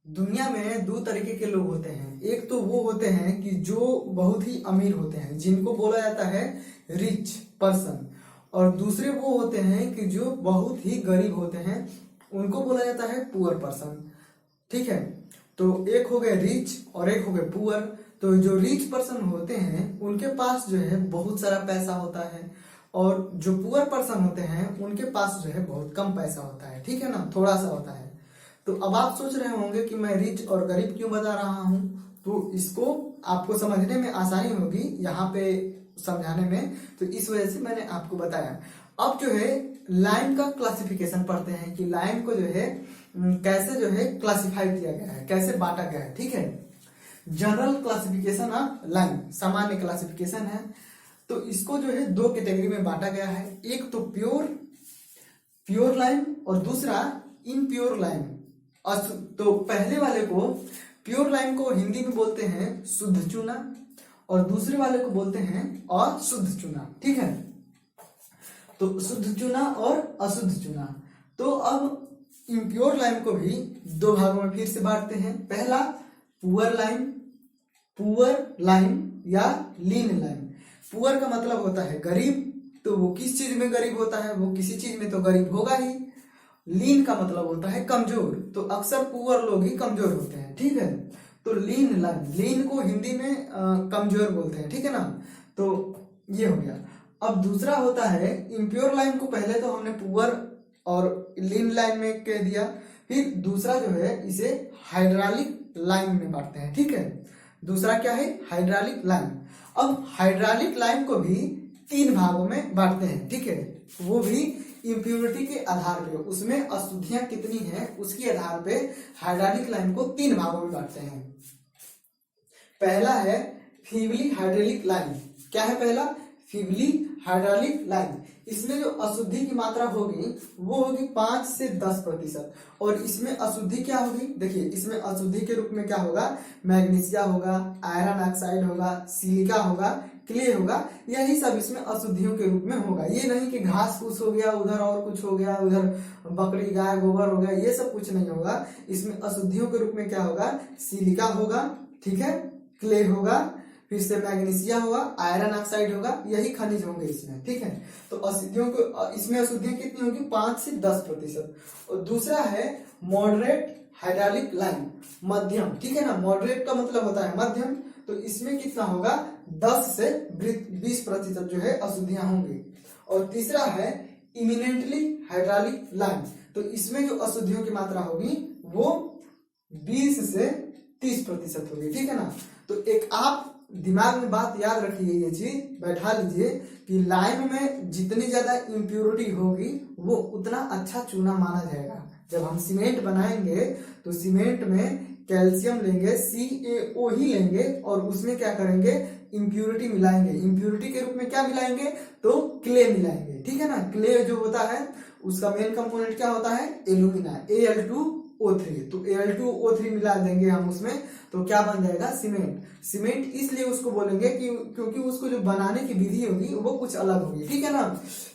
दुनिया में दो तरीके के लोग होते हैं। एक तो वो होते हैं कि जो बहुत ही अमीर होते हैं, जिनको बोला जाता है रिच पर्सन, और दूसरे वो होते हैं कि जो बहुत ही गरीब होते हैं, उनको बोला जाता है पुअर पर्सन। ठीक है, तो एक हो गए रिच और एक हो गए पुअर। तो जो रिच पर्सन होते हैं उनके पास जो है बहुत सारा पैसा होता है, और जो पुअर पर्सन होते हैं उनके पास जो है बहुत कम पैसा होता है। ठीक है ना, थोड़ा सा होता है। तो अब आप सोच रहे होंगे कि मैं रिच और गरीब क्यों बता रहा हूं, तो इसको आपको समझने में आसानी होगी यहाँ पे समझाने में, तो इस वजह से मैंने आपको बताया। अब जो है लाइन का क्लासिफिकेशन पढ़ते हैं कि लाइन को जो है कैसे जो है क्लासिफाई किया गया है, कैसे बांटा गया है। ठीक है, जनरल क्लासिफिकेशन ऑफ लाइन, सामान्य क्लासिफिकेशन है। तो इसको जो है दो कैटेगरी में बांटा गया है, एक तो प्योर लाइन और दूसरा इनप्योर लाइन। तो पहले वाले को, प्योर लाइन को हिंदी में बोलते हैं शुद्ध चूना, और दूसरे वाले को बोलते हैं अशुद्ध चूना। ठीक है, तो शुद्ध चूना और अशुद्ध चूना। तो अब इम्प्योर लाइन को भी दो भागों में फिर से बांटते हैं। पहला पुअर लाइन या लीन लाइन। पुअर का मतलब होता है गरीब, तो वो किस चीज में गरीब होता है, वो किसी चीज में तो गरीब होगा ही। लीन का मतलब होता है कमजोर, तो अक्सर पुअर लोग ही कमजोर होते हैं। ठीक है, तो लीन लाइन, लीन को हिंदी में कमजोर बोलते हैं। ठीक है ना, तो ये हो गया। अब दूसरा होता है इम्प्योर लाइन को, पहले तो हमने पुअर और लीन लाइन में कह दिया, फिर दूसरा जो है इसे हाइड्रालिक लाइन में बांटते हैं। ठीक है, दूसरा क्या है, हाइड्रालिक लाइन। अब हाइड्रालिक लाइन को भी तीन भागों में बांटते हैं। ठीक है, वो भी इम्प्योरिटी के आधार पे, उसमें अशुद्धियां कितनी हैं उसके आधार पे हाइड्रालिक लाइन को तीन भागों में बांटते हैं। पहला है फीबली हाइड्रोलिक लाइन। क्या है पहला, फीबली हाइड्रोलिक लाइन। इसमें जो अशुद्धि की मात्रा होगी वो होगी 5 से 10%। और इसमें अशुद्धि क्या होगी, देखिए इसमें अशुद्धि के रूप में क्या होगा, मैग्नीशिया होगा, आयरन ऑक्साइड होगा, सिलिका होगा, क्ले होगा, यही सब इसमें अशुद्धियों के रूप में होगा। ये नहीं कि घास फूस हो गया, उधर और कुछ हो गया, उधर बकरी गाय गोबर हो गया, ये सब कुछ नहीं होगा। इसमें अशुद्धियों के रूप में क्या होगा, सिलिका होगा, ठीक है, क्ले होगा, फिर से मैग्नीशिया होगा, आयरन ऑक्साइड होगा, यही खनिज होंगे इसमें। ठीक है, तो अशुद्धियों को, इसमें अशुद्धियां कितनी होगी, 5 से 10%। और दूसरा है मॉडरेट हाइड्रोलिक लाइन, मध्यम। ठीक है ना, मॉडरेट का मतलब होता है मध्यम, तो इसमें कितना होगा, 10 से 20% जो है अशुद्धियां होंगी। और तीसरा है इमिनेंटली हाइड्रोलिक लाइन, तो इसमें जो अशुद्धियों की मात्रा होगी वो 20 से 30% होगी। ठीक है ना, तो एक आप दिमाग में बात याद रखिए, ये चीज बैठा लीजिए कि लाइन में जितनी ज्यादा इम्प्योरिटी होगी वो उतना अच्छा चूना माना जाएगा। जब हम सीमेंट बनाएंगे तो सीमेंट में कैल्शियम लेंगे, CaO ही लेंगे, और उसमें क्या करेंगे, इम्प्योरिटी मिलाएंगे। इम्प्योरिटी के रूप में क्या मिलाएंगे, तो क्ले मिलाएंगे। ठीक है ना, क्ले जो होता है उसका मेन कंपोनेंट क्या होता है, एल्यूमिना, Al2O3। तो Al2O3 मिला देंगे हम उसमें, तो क्या बन जाएगा, सीमेंट। सीमेंट इसलिए उसको बोलेंगे कि क्योंकि उसको जो बनाने की विधि होगी वो कुछ अलग होगी। ठीक है ना,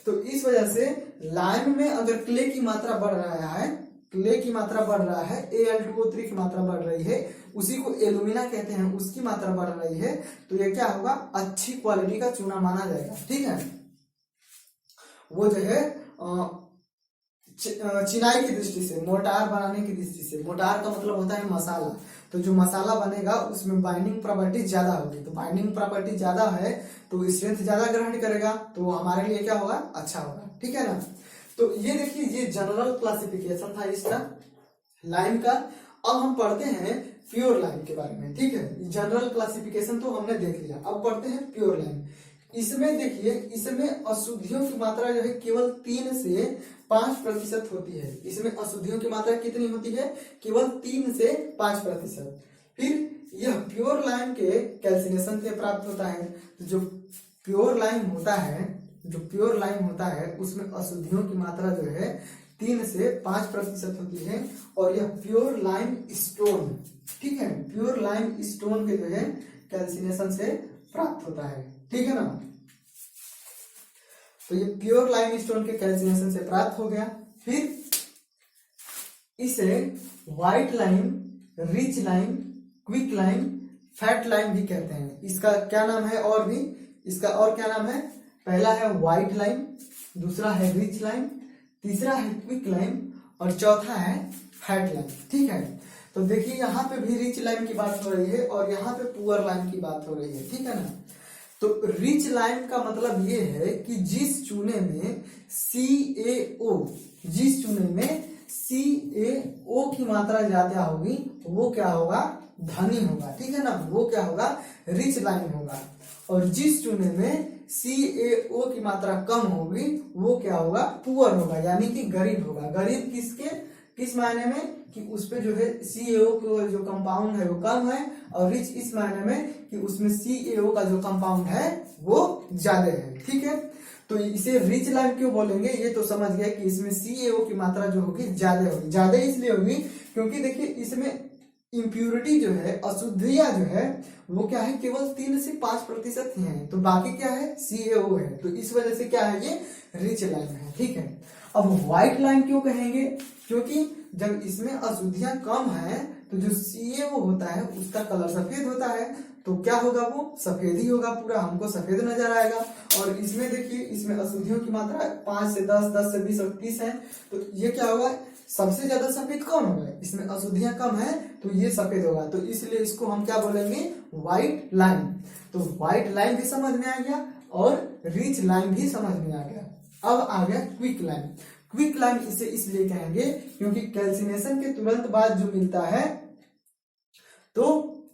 तो इस वजह से लाइम में अगर क्ले की मात्रा बढ़ रहा है, क्ले की मात्रा बढ़ रहा है, Al2O3 की मात्रा बढ़ रही है, उसी को एल्यूमिना कहते हैं, उसकी मात्रा बढ़ रही है, तो ये क्या होगा, अच्छी क्वालिटी का चूना माना जाएगा। ठीक है, वो जो है चिनाई की दृष्टि से, मोटार बनाने की दृष्टि से, मोटार का मतलब होता है मसाला, तो जो मसाला बनेगा उसमें बाइंडिंग प्रॉपर्टी ज्यादा होगी, तो बाइंडिंग प्रॉपर्टी ज्यादा है तो स्ट्रेंथ ज्यादा ग्रहण करेगा, तो हमारे लिए क्या होगा, अच्छा होगा। ठीक है ना, तो ये देखिए, ये जनरल क्लासिफिकेशन था इसका लाइन का। अब हम पढ़ते हैं प्योर लाइन के बारे में। ठीक है, जनरल क्लासिफिकेशन तो हमने देख लिया, अब पढ़ते हैं प्योर लाइन। इसमें देखिए, इसमें अशुद्धियों की मात्रा जो है केवल 3 से 5% होती है। इसमें अशुद्धियों की मात्रा कितनी होती है, केवल 3 से 5%। फिर यह प्योर लाइन के कैल्सिनेशन से प्राप्त होता है। तो जो प्योर लाइन होता है उसमें अशुद्धियों की मात्रा जो है 3 से 5% होती है, और यह प्योर लाइम स्टोन, ठीक है, प्योर लाइम स्टोन के जो है कैल्सिनेशन से प्राप्त होता है। ठीक है ना, तो ये प्योर लाइम स्टोन के कैल्सिनेशन से प्राप्त हो गया। फिर इसे white lime rich lime, quick lime, fat lime भी कहते हैं। इसका क्या नाम है और भी, इसका और क्या नाम है? पहला है व्हाइट लाइम, दूसरा है रिच लाइम, तीसरा है क्विक लाइम और चौथा है फैट लाइम। ठीक है, तो देखिए यहाँ पे भी रिच लाइम की बात हो रही है और यहाँ पे पुअर लाइम की बात हो रही है। ठीक है ना। तो रिच लाइम का मतलब ये है कि जिस चूने में CaO, जिस चूने में CaO की मात्रा ज्यादा होगी वो क्या होगा? धनी होगा। ठीक है ना, वो क्या होगा? रिच लाइम होगा। और जिस चूने में CaO की मात्रा कम होगी वो क्या होगा? पुअर होगा, यानी कि गरीब होगा। गरीब किस मायने में कि उस पे जो है CaO का जो कंपाउंड है वो कम है, और रिच इस मायने में कि उसमें CaO का जो कंपाउंड है वो ज्यादा है। ठीक है, तो इसे रिच लाइम क्यों बोलेंगे? ये तो समझ गए कि इसमें CaO की मात्रा जो होगी ज्यादा होगी। ज्यादा इसलिए होगी क्योंकि देखिए इसमें इम्प्यूरिटी जो है, अशुद्धियां जो है वो क्या है? केवल 3 से 5% ही है, तो बाकी क्या है? CaO है। तो इस वजह से क्या है? ये रिच लाइम है। ठीक है, अब व्हाइट लाइम क्यों कहेंगे? क्योंकि जब इसमें अशुद्धियां कम है तो जो CaO होता है उसका कलर सफेद होता है, तो क्या होगा? वो सफेद ही होगा, पूरा हमको सफेद नजर आएगा। और इसमें देखिए इसमें अशुद्धियों की मात्रा 5 से 10, 10 से 20 और 30 है, तो ये क्या होगा? सबसे ज्यादा सफेद कौन होगा? इसमें अशुद्धियां कम है तो ये सफेद होगा, तो इसलिए इसको हम क्या बोलेंगे? White lime. तो व्हाइट लाइम भी समझ में आ गया और रिच लाइम भी समझ में आ गया। अब आ गया क्विक लाइम। क्विक लाइम इसे इसलिए कहेंगे क्योंकि कैल्सिनेशन के तुरंत बाद जो मिलता है तो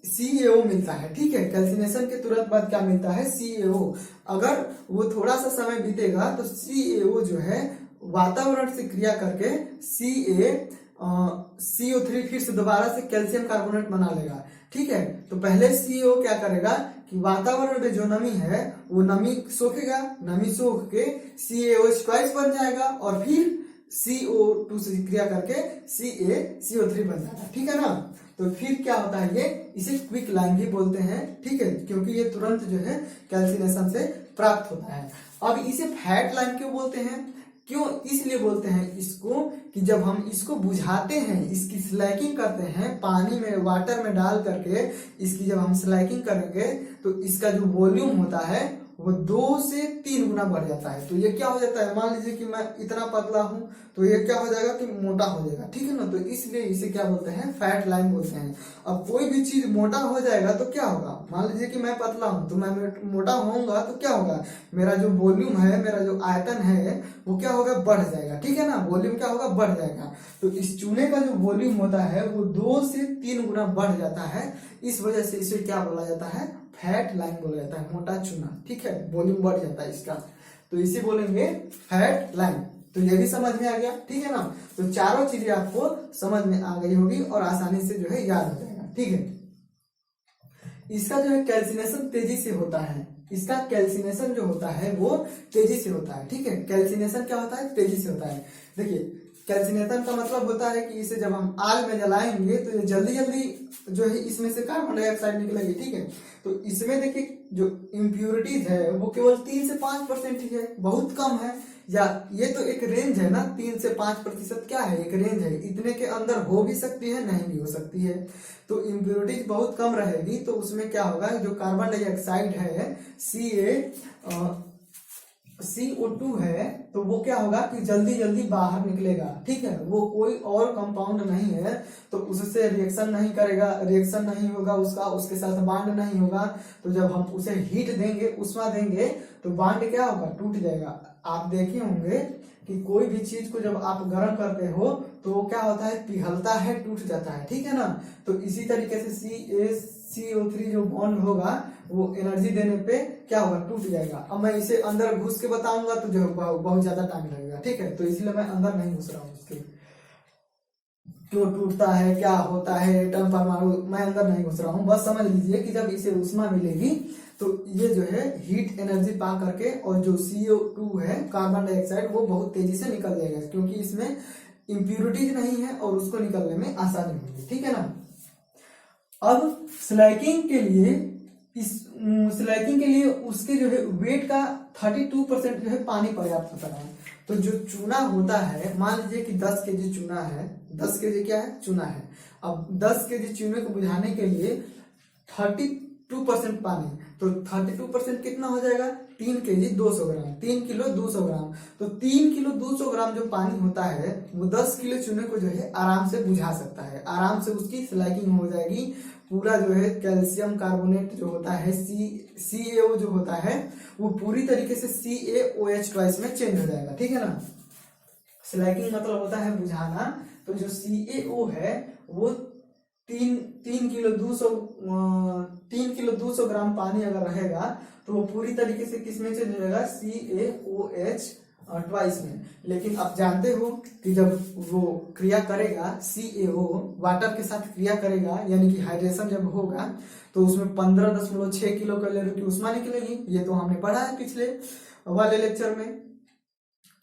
CaO मिलता है। ठीक है, कैल्सिनेशन के तुरंत बाद क्या मिलता है? CaO। अगर वो थोड़ा सा समय बीतेगा तो CaO जो है वातावरण से क्रिया करके CO3 फिर से दोबारा से कैल्शियम कार्बोनेट बना लेगा। ठीक है, तो पहले CaO क्या करेगा कि वातावरण में जो नमी है वो नमी सोखेगा, नमी सोख के CaOH बन जाएगा और फिर CO2 से क्रिया करके CO3 बन जाएगा। ठीक है ना, तो फिर क्या होता है? ये इसे क्विक लाइम भी बोलते हैं। ठीक है, क्योंकि ये तुरंत जो है कैल्सिनेशन से प्राप्त होता है। अब इसे फैट लाइम क्यों बोलते हैं? क्यों इसलिए बोलते हैं इसको कि जब हम इसको बुझाते हैं, इसकी स्लैकिंग करते हैं पानी में, वाटर में डाल करके इसकी जब हम स्लैकिंग करेंगे तो इसका जो वॉल्यूम होता है वो 2 से 3 गुना बढ़ जाता है। तो ये क्या हो जाता है? मान लीजिए कि मैं इतना पतला हूं तो ये क्या हो जाएगा कि मोटा हो जाएगा। ठीक है ना, तो इसलिए इसे क्या बोलते हैं? फैट लाइम बोलते हैं। अब कोई भी चीज मोटा हो जाएगा तो क्या होगा? मान लीजिए कि मैं पतला हूं तो मैं मोटा होऊंगा तो क्या होगा? मेरा जो वॉल्यूम है, मेरा जो आयतन है वो क्या होगा? बढ़ जाएगा। ठीक है ना, वॉल्यूम क्या होगा? बढ़ जाएगा। तो इस चूने का जो वॉल्यूम होता है वो 2 से 3 गुना बढ़ जाता है। इस वजह से इसे क्या बोला जाता है? फैट लाइम बोला जाता है, मोटा चूना। ठीक है, वॉल्यूम बढ़ जाता है इसका, तो इसे बोलेंगे फैट लाइम। तो ये भी समझ में आ गया। ठीक है ना, तो चारों चीजें आपको समझ में आ गई होगी और आसानी से जो है याद हो जाएगा। ठीक है, इसका जो है कैल्सिनेशन तेजी से होता है। इसका कैल्सिनेशन जो होता है वो तेजी से होता है। ठीक है, कैल्सिनेशन क्या होता है? तेजी से होता है। देखिए कैल्सिनेशन का मतलब होता है कि इसे जब हम आग में जलाएंगे तो ये जल्दी जल्दी जो है इसमें से कार्बन डाइऑक्साइड निकलेगी। ठीक है, तो इसमें देखिए जो इम्प्यूरिटीज है वो केवल 3 से 5% ही है, बहुत कम है। या ये तो एक रेंज है ना, 3 से 5% क्या है? एक रेंज है, इतने के अंदर हो भी सकती है, नहीं भी हो सकती है। तो इम्प्यूरिटीज बहुत कम रहेगी तो उसमें क्या होगा? जो कार्बन डाइऑक्साइड है CO2 है तो वो क्या होगा कि जल्दी जल्दी बाहर निकलेगा। ठीक है, वो कोई और कंपाउंड नहीं है तो उससे रिएक्शन नहीं करेगा, रिएक्शन नहीं होगा उसका, उसके साथ बांड नहीं होगा। तो जब हम उसे हीट देंगे, उष्मा देंगे तो बांड क्या होगा? टूट जाएगा। आप देखे होंगे कि कोई भी चीज को जब आप गर्म करते हो तो वो क्या होता है? पिघलता है, टूट जाता है। ठीक है ना, तो इसी तरीके से CO3 जो बॉन्ड होगा वो एनर्जी देने पे क्या होगा? टूट जाएगा। अब मैं इसे अंदर घुस के बताऊंगा तो जो बहुत ज्यादा टाइम लगेगा। ठीक है, तो इसलिए मैं अंदर नहीं घुस रहा हूँ उसके, क्यों टूटता है, क्या होता है, एटम परमाणु, मैं अंदर नहीं घुस रहा हूँ। बस समझ लीजिए कि जब इसे उष्मा मिलेगी तो ये जो है हीट एनर्जी पा करके और जो CO2 है, कार्बन डाइऑक्साइड, वो बहुत तेजी से निकल जाएगा क्योंकि इसमें इम्प्यूरिटीज नहीं है और उसको निकलने में आसानी होगी। ठीक है ना, अब स्लैकिंग के लिए उसके जो है वेट का 32% जो है पानी पर्याप्त होता है। तो जो चूना होता है, मान लीजिए कि 10 केजी चूना है, 10 केजी क्या है, चूना है। अब 10 केजी चूने को बुझाने के लिए 32% पानी, तो 32% कितना हो जाएगा, 3 केजी 200 ग्राम, 3 किलो 200 ग्राम। तो 3 किलो 200 ग्राम जो पानी होता है वो 10 किलो चूने को जो है आराम से बुझा सकता है, आराम से उसकी स्लैगिंग हो जाएगी। पूरा जो है कैल्शियम कार्बोनेट जो होता है CaO जो होता है वो पूरी तरीके से CaOH ट्वाइस में चेंज हो जाएगा, ठीक है ना। स्लैगिंग मतलब होता है बुझाना। तो जो CaO है वो 3 किलो 200 ग्राम पानी अगर रहेगा तो वो पूरी तरीके से किसमें चेंज हो जाएगा, CaOH ट्वाइस में। लेकिन आप जानते हो कि जब वो क्रिया करेगा, CaO वाटर के साथ क्रिया करेगा, यानी कि हाइड्रेशन जब होगा तो उसमें 15.6 किलो कैलोरी की ऊष्मा निकलेगी। ये तो हमने पढ़ा है पिछले वाले लेक्चर में।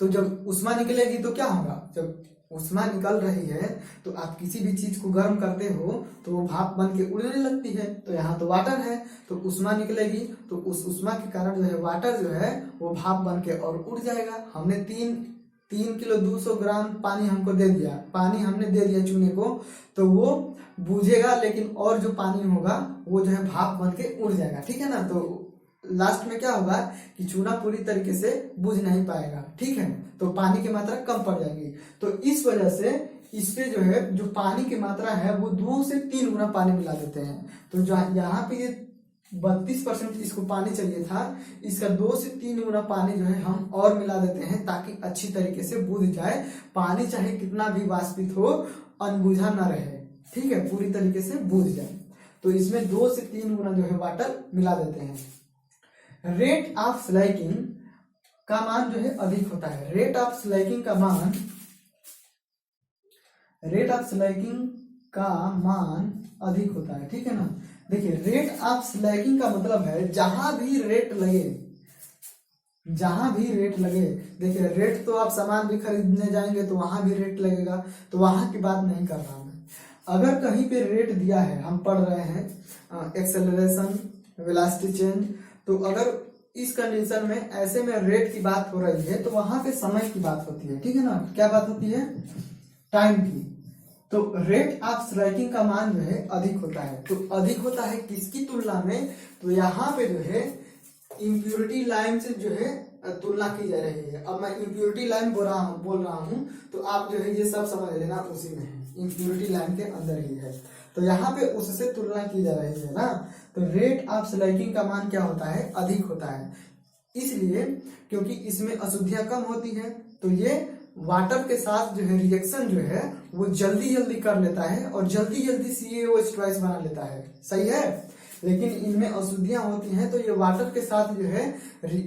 तो जब ऊष्मा निकलेगी तो क्या होगा, जब ऊष्मा निकल रही है तो आप किसी भी चीज को गर्म करते हो तो वो भाप बन के उड़ने लगती है। तो यहाँ तो वाटर है तो ऊष्मा निकलेगी, तो उस ऊष्मा के कारण जो है वाटर जो है वो भाप बन के और उड़ जाएगा। हमने 3 किलो 200 ग्राम पानी हमको दे दिया, पानी हमने दे दिया चूने को, तो वो बूझेगा, लेकिन और जो पानी होगा वो जो है भाप बन के उड़ जाएगा, ठीक है ना। तो लास्ट में क्या होगा कि चूना पूरी तरीके से बुझ नहीं पाएगा, ठीक है, तो पानी की मात्रा कम पड़ जाएगी। तो इस वजह से इस पे जो है जो पानी की मात्रा है वो 2 से 3 गुना पानी मिला देते हैं। तो यहाँ पे ये 32% इसको पानी चाहिए था, इसका 2 से 3 गुना पानी जो है हम और मिला देते हैं ताकि अच्छी तरीके से बुझ जाए। पानी चाहे कितना भी वाष्पित हो, अनबुझा ना रहे, ठीक है, पूरी तरीके से बुझ जाए। तो इसमें 2 से 3 गुना जो है वाटर मिला देते हैं। रेट ऑफ स्लैगिंग का मान जो है अधिक होता है। रेट ऑफ स्लैगिंग का मान अधिक होता है, ठीक है ना। देखिए रेट ऑफ स्लैगिंग का मतलब है जहां भी रेट लगे, देखिए रेट तो आप सामान भी खरीदने जाएंगे तो वहां भी रेट लगेगा, तो वहां की बात नहीं कर रहा हूं मैं। अगर कहीं पे रेट दिया है, हम पढ़ रहे हैं एक्सेलरेशन, वेलोसिटी चेंज, तो अगर इस कंडीशन में ऐसे में रेट की बात हो रही है तो वहां पे समय की बात होती है, ठीक है ना। क्या बात होती है, टाइम की। तो रेट ऑफ स्लैगिंग का मान जो है अधिक होता है। तो अधिक होता है किसकी तुलना में, तो यहाँ पे जो है इम्प्योरिटी लाइन से जो है तुलना की जा रही है। अब मैं इम्प्योरिटी लाइन बोल रहा हूँ तो आप जो है ये सब समझ लेना, उसी में है, इम्प्योरिटी लाइन के अंदर ही है। तो यहाँ पे उससे तुलना की जा रही है ना। तो रेट ऑफ स्लैगिंग का मान क्या होता है, अधिक होता है, इसलिए क्योंकि इसमें अशुद्धियां कम होती है। तो ये वाटर के साथ जो है रिएक्शन जो है वो जल्दी कर लेता है और जल्दी CaOH ट्वाइस बना लेता है, सही है। लेकिन इनमें अशुद्धियां होती हैं तो ये वाटर के साथ जो है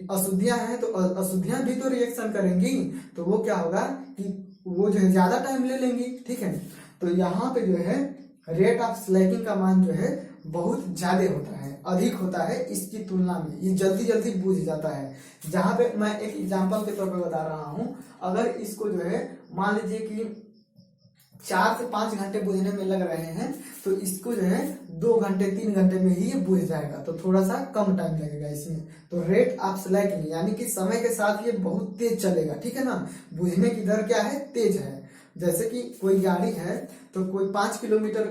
अशुद्धियां हैं, तो अशुद्धियां भी तो रिएक्शन करेंगी, तो वो क्या होगा कि वो जो है ज्यादा टाइम ले लेंगी, ठीक है। तो यहाँ पे जो है रेट ऑफ स्लैगिंग का मान जो है बहुत ज्यादा होता है, अधिक होता है इसकी तुलना में, ये जल्दी बुझ जाता है। जहां पे मैं एक एग्जांपल के तौर पे बता रहा हूं, अगर इसको जो है मान लीजिए कि 4 से 5 घंटे बुझने में लग रहे हैं तो इसको जो है 2 घंटे 3 घंटे में ही ये बुझ जाएगा, तो थोड़ा सा कम टाइम लगेगा इसमें। तो रेट ऑफ स्लैगिंग यानी कि समय के साथ ये बहुत तेज चलेगा, ठीक है ना। बुझने की दर क्या है, तेज है। जैसे कि कोई गाड़ी है तो कोई 5 किलोमीटर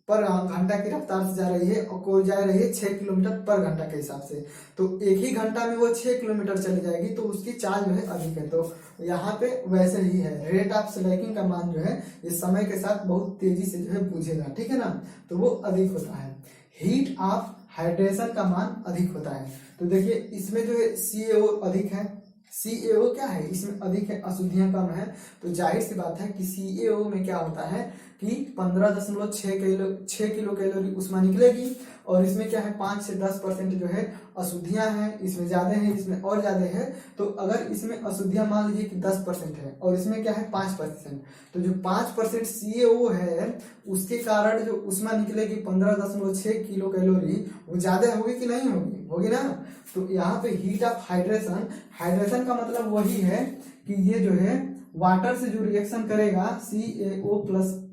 पर घंटा की रफ्तार से जा रही है और कोई जा रही है 6 किलोमीटर पर घंटा के हिसाब से, तो एक ही घंटा में वो 6 किलोमीटर चली जाएगी, तो उसकी चाल जो है अधिक है। तो यहाँ पे वैसे ही है, रेट ऑफ स्लैगिंग का मान जो है ये समय के साथ बहुत तेजी से जो है बुझेगा, ठीक है ना, तो वो अधिक होता है। हीट ऑफ हाइड्रेशन का मान अधिक होता है। तो देखिए इसमें जो है CaO अधिक है, CaO क्या है, इसमें अधिक है, अशुद्धियां कम है, तो जाहिर सी बात है कि CaO में क्या होता है कि 15.6 किलो कैलोरी ऊष्मा निकलेगी, और इसमें क्या है 5 से 10% जो है अशुद्धियां हैं, इसमें ज्यादा है, इसमें और ज्यादा है। तो अगर इसमें अशुद्धियां मान लीजिए कि 10% है और इसमें क्या है 5%, तो जो 5% CaO है उसके कारण जो ऊष्मा निकलेगी 15.6 किलो कैलोरी, वो ज्यादा होगी कि नहीं होगी, होगी ना। तो यहाँ पे हीट ऑफ हाइड्रेशन का मतलब वही है कि ये जो है वाटर से जो रिएक्शन करेगा CaO प्लस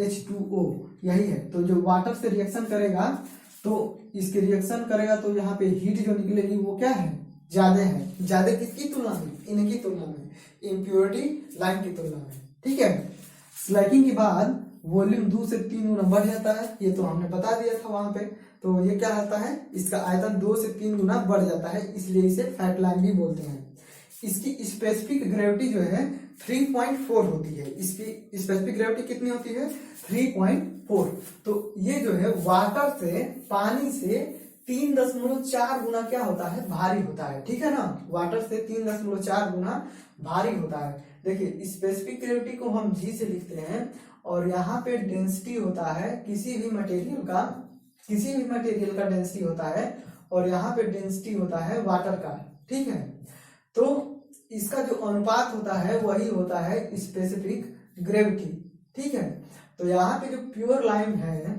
H2O, यही है। तो जो वाटर से रिएक्शन करेगा तो इसके रिएक्शन करेगा तो यहाँ पे हीट जो निकलेगी वो क्या है, ज्यादा है। ज्यादा किसकी तुलना में, इनकी तुलना में, इम्प्योरिटी लाइम की तुलना में। ठीक है, स्लैकिंग के बाद वॉल्यूम 2 से 3 गुना बढ़ जाता है, ये तो हमने बता दिया था वहां पे। तो ये क्या होता है, इसका आयतन 2 से 3 गुना बढ़ जाता है, इसलिए इसे फैट लाइम भी बोलते हैं। इसकी स्पेसिफिक ग्रेविटी जो है 3.4 होती है। इसकी स्पेसिफिक ग्रेविटी कितनी होती है, 3.4। तो ये जो है वाटर से, पानी से 3.4 गुना क्या होता है, भारी होता है। ठीक है ना, वाटर से 3.4 गुना भारी होता है। देखिए स्पेसिफिक ग्रेविटी को हम जी से लिखते हैं, और यहाँ पे डेंसिटी होता है किसी भी मटेरियल का, किसी भी मटेरियल का डेंसिटी होता है, और यहाँ पे डेंसिटी होता है वाटर का। ठीक है, तो इसका जो अनुपात होता है वही होता है स्पेसिफिक ग्रेविटी। ठीक है, तो यहाँ पे जो प्योर लाइम है,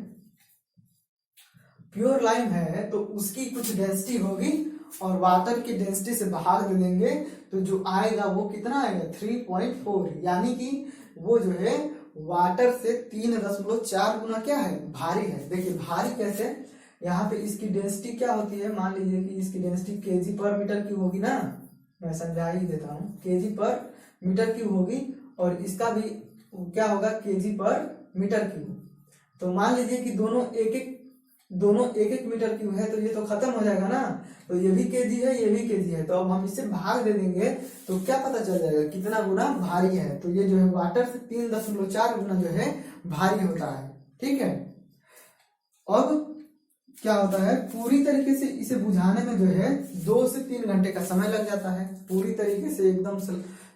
प्योर लाइम है तो उसकी कुछ डेंसिटी होगी, और वाटर की डेंसिटी से भाग दे देंगे तो जो आएगा वो कितना आएगा, 3.4। यानी कि वो जो है वाटर से 3.4 गुना क्या है, भारी है। देखिए भारी कैसे, यहाँ पे इसकी डेंसिटी क्या होती है, मान लीजिए कि इसकी डेंसिटी केजी पर मीटर क्यूब होगी ना, मैं समझा ही देता हूँ, केजी पर मीटर क्यूब होगी, और इसका भी क्या होगा, केजी पर मीटर क्यूब। तो मान लीजिए कि दोनों एक एक मीटर क्यूब है, तो ये तो खत्म हो जाएगा ना, तो ये भी केजी है, ये भी केजी है, तो अब हम इससे भाग दे देंगे तो क्या पता चल जाएगा कितना गुना भारी है। तो ये जो है वाटर से 3.4 गुना जो है भारी होता है। ठीक है, अब क्या होता है, पूरी तरीके से इसे बुझाने में जो है 2 से 3 घंटे का समय लग जाता है। पूरी तरीके से एकदम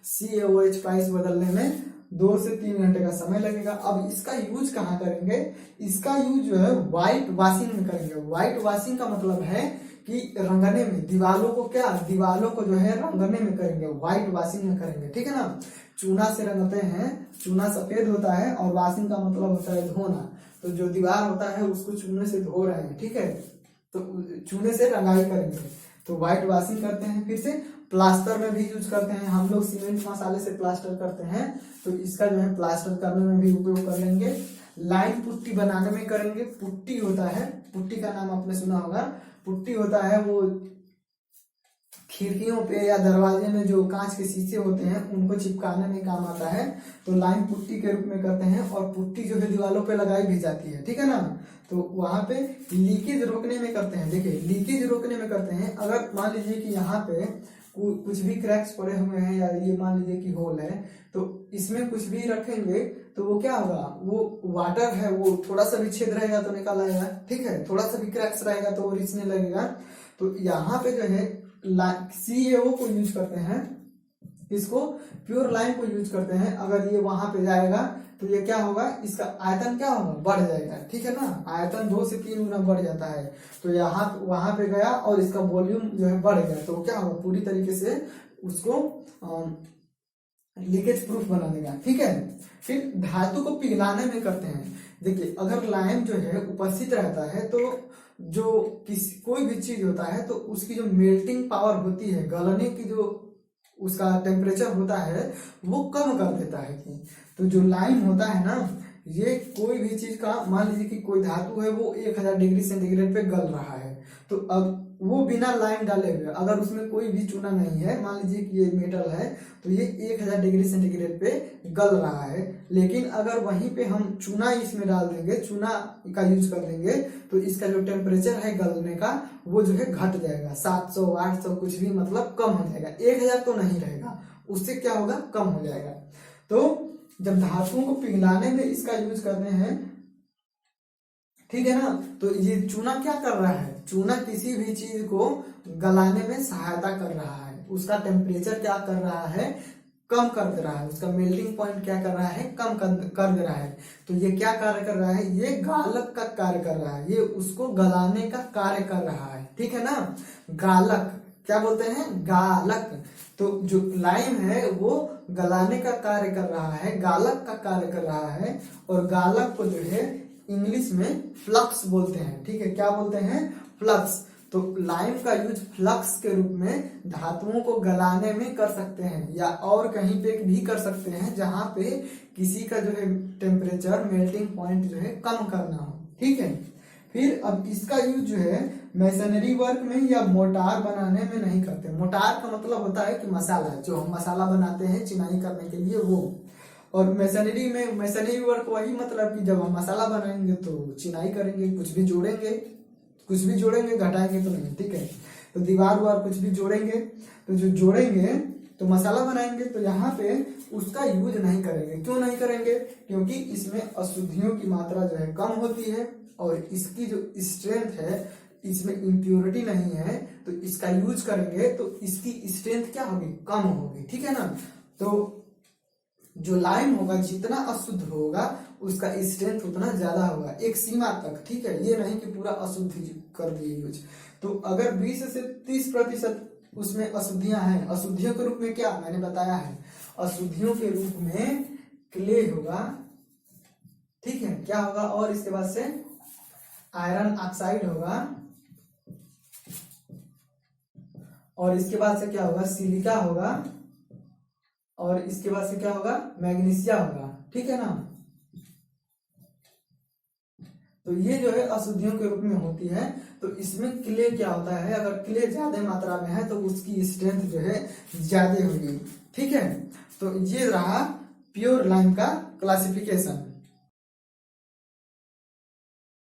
CaOH का आइस बदलने में 2 से 3 घंटे का समय लगेगा। अब इसका यूज कहाँ करेंगे, इसका यूज जो है व्हाइट वॉशिंग में करेंगे। व्हाइट वॉशिंग का मतलब है कि रंगने में, दीवालों को क्या, दीवालों को जो है रंगने में करेंगे, व्हाइट वॉशिंग में करेंगे। ठीक है ना, चूना से रंगते हैं, चूना सफेद होता है, और वॉशिंग का मतलब होता है धोना। तो जो दीवार होता है उसको चूने से धो रहे हैं। ठीक है, तो चूने से रंगाई करेंगे, तो व्हाइट वॉशिंग करते हैं। फिर से प्लास्टर में भी यूज करते हैं हम लोग, सीमेंट मसाले से प्लास्टर करते हैं, तो इसका जो है प्लास्टर करने में भी उपयोग कर लेंगे। लाइन पुट्टी बनाने में करेंगे। पुट्टी होता है, पुट्टी का नाम आपने सुना होगा, पुट्टी होता है वो खिड़कियों पे या दरवाजे में जो कांच के शीशे होते हैं उनको चिपकाने में काम आता है, तो लाइन पुट्टी के रूप में करते हैं। और पुट्टी जो है दीवारों पे लगाई भी जाती है। ठीक है ना, तो वहां पे लीकेज रोकने में करते हैं। देखिए लीकेज रोकने में करते हैं, अगर मान लीजिए कि यहाँ पे कुछ भी क्रैक्स पड़े हुए हैं, या ये मान लीजिए कि होल है, तो इसमें कुछ भी रखेंगे तो वो क्या होगा, वो वाटर है, वो थोड़ा सा भी छेद रहेगा तो निकल आएगा। ठीक है, थोड़ा सा भी क्रैक्स रहेगा तो वो रिसने लगेगा। तो यहाँ पे जो है CaO को यूज करते हैं, इसको प्योर लाइम को यूज करते हैं। अगर ये वहां पे जाएगा तो ये क्या होगा, इसका आयतन क्या होगा, बढ़ जाएगा। ठीक है ना, आयतन 2 से 3 गुना बढ़ जाता है। तो यहाँ वहां पे गया और इसका वॉल्यूम जो है बढ़ गया, तो क्या होगा, पूरी तरीके से उसको लीकेज प्रूफ बना देगा। ठीक है, फिर धातु को पिघलाने में करते हैं। देखिए अगर लाइम जो है उपस्थित रहता है तो जो कोई भी चीज होता है तो उसकी जो मेल्टिंग पावर होती है, गलने की जो उसका टेम्परेचर होता है वो कम कर देता है। तो जो लाइम होता है ना, ये कोई भी चीज का, मान लीजिए कि कोई धातु है वो 1000 डिग्री सेंटीग्रेड पे गल रहा है, तो अब वो बिना लाइम डाले हुए, अगर उसमें कोई भी चूना नहीं है, मान लीजिए कि ये मेटल है तो ये 1000 डिग्री सेंटीग्रेड पे गल रहा है। लेकिन अगर वहीं पे हम चूना इसमें डाल देंगे, चूना का यूज कर देंगे, तो इसका जो टेम्परेचर है गलने का वो जो है घट जाएगा, 700 800 कुछ भी, मतलब कम हो जाएगा। 1000 तो नहीं रहेगा, उससे क्या होगा, कम हो जाएगा। तो जब धातुओं को पिघलाने में इसका यूज करते हैं, ठीक है ना, तो ये चूना क्या कर रहा है, चूना किसी भी चीज को गलाने में सहायता कर रहा है, उसका टेम्परेचर क्या कर रहा है, कम कर दे रहा है, उसका मेल्टिंग पॉइंट क्या कर रहा है, कम कर दे रहा है। तो ये क्या कार्य कर रहा है, ये गालक का कार्य कर रहा है, ये उसको गलाने का कार्य कर रहा है। ठीक है ना, गालक क्या बोलते हैं, गालक। तो जो लाइम है वो गलाने का कार्य कर रहा है, गालक का कार्य कर रहा है, और गालक को जो है इंग्लिश में फ्लक्स बोलते हैं। ठीक है, क्या बोलते हैं, फ्लक्स। तो लाइम का यूज फ्लक्स के रूप में धातुओं को गलाने में कर सकते हैं, या और कहीं पे भी कर सकते हैं जहां पे किसी का जो है टेम्परेचर, मेल्टिंग पॉइंट जो है कम करना हो। ठीक है, फिर अब इसका यूज जो है मैसनरी वर्क में या मोटार बनाने में नहीं करते। मोटार का मतलब होता है कि मसाला, जो हम मसाला बनाते हैं चिनाई करने के लिए वो। और मैसनरी में, मैसनरी वर्क वही मतलब कि जब हम मसाला बनाएंगे तो चिनाई करेंगे, कुछ भी जोड़ेंगे घटाएंगे तो नहीं, ठीक है। तो दीवार वार कुछ भी जोड़ेंगे, तो जो जोड़ेंगे तो मसाला बनाएंगे, तो यहाँ पे उसका यूज नहीं करेंगे। क्यों नहीं करेंगे? क्योंकि इसमें अशुद्धियों की मात्रा जो है कम होती है और इसकी जो स्ट्रेंथ है, इसमें इम्प्योरिटी नहीं है, तो इसका यूज करेंगे तो इसकी स्ट्रेंथ क्या होगी? कम होगी, ठीक है ना। तो जो लाइम होगा जितना अशुद्ध होगा उसका स्ट्रेंथ उतना ज्यादा होगा, एक सीमा तक, ठीक है। ये नहीं कि पूरा अशुद्ध कर दिए यूज। तो अगर 20 से 30% उसमें अशुद्धियां हैं, अशुद्धियों के रूप में क्या मैंने बताया है, अशुद्धियों के रूप में क्ले होगा, ठीक है, क्या होगा, और इसके बाद से आयरन ऑक्साइड होगा, और इसके बाद से क्या होगा, सिलिका होगा, और इसके बाद से क्या होगा, मैग्नीशिया होगा, ठीक है ना। तो ये जो है अशुद्धियों के रूप में होती है। तो इसमें क्ले क्या होता है, अगर क्ले ज्यादा मात्रा में है तो उसकी स्ट्रेंथ जो है ज्यादा होगी, ठीक है। तो ये रहा प्योर लाइम का क्लासिफिकेशन।